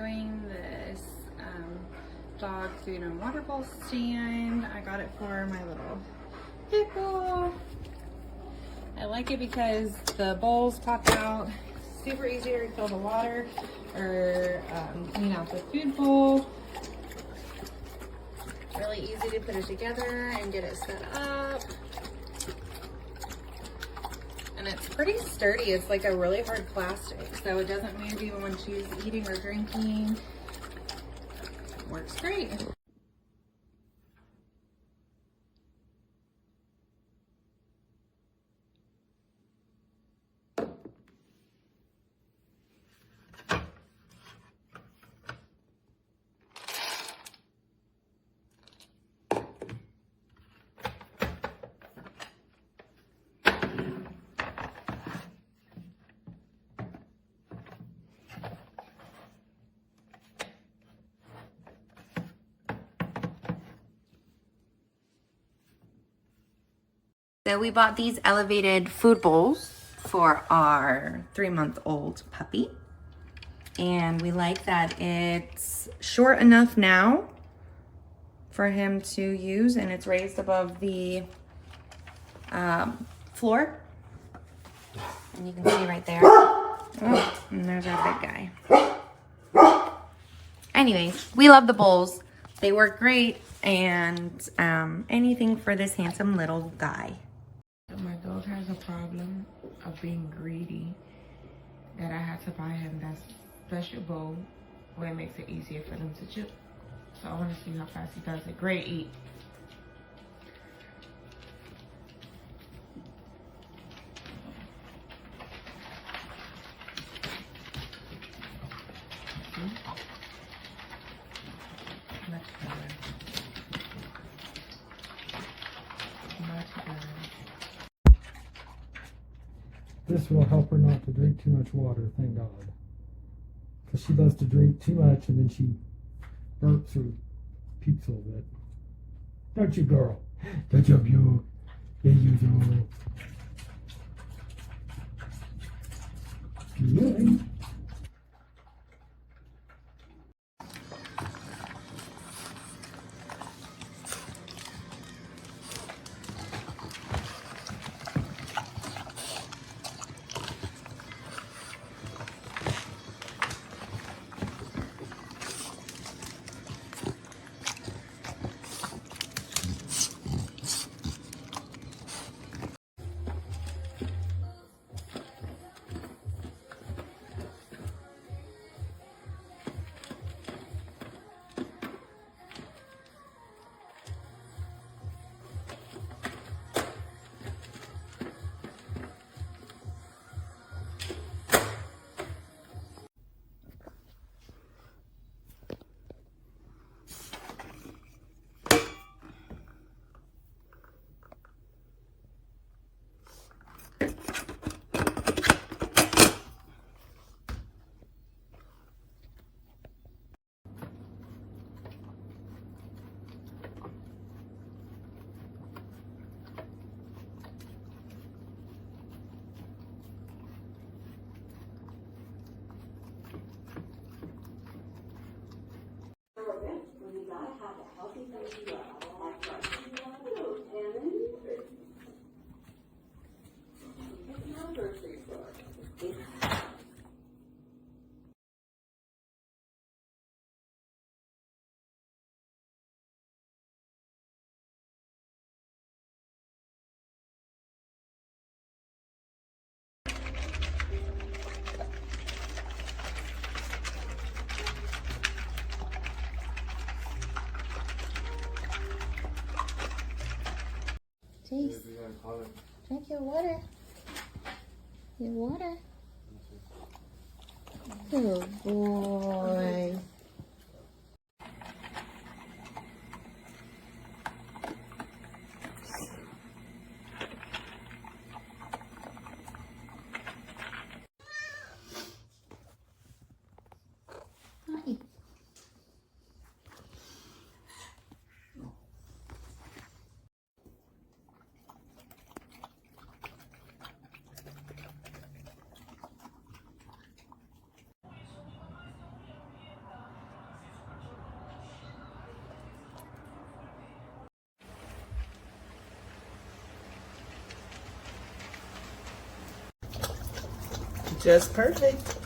reviewing this dog food and water bowl stand. I got it for my little pit bull. I like it because the bowls pop out. Super easy to refill the water or clean out the food bowl. Really easy to put it together and get it set up. And it's pretty sturdy. It's like a really hard plastic, so it doesn't move even when she's eating or drinking. Works great. So we bought these elevated food bowls for our 3-month-old puppy. And we like that it's short enough now for him to use, and it's raised above the floor. And you can see right there. Oh, and there's our big guy. Anyways, we love the bowls. They work great, and anything for this handsome little guy. My dog has a problem of being greedy, that I had to buy him that special bowl where it makes it easier for them to chew. So I want to see how fast he does it. Great, eat. Much better. Much better. This will help her not to drink too much water, thank God. Because she loves to drink too much and then she burps or pukes a little bit. Don't you, girl? Don't you puke? Yeah, you do. Yeah. Jace, drink your water. Your water. Good boy. Hi. Just perfect.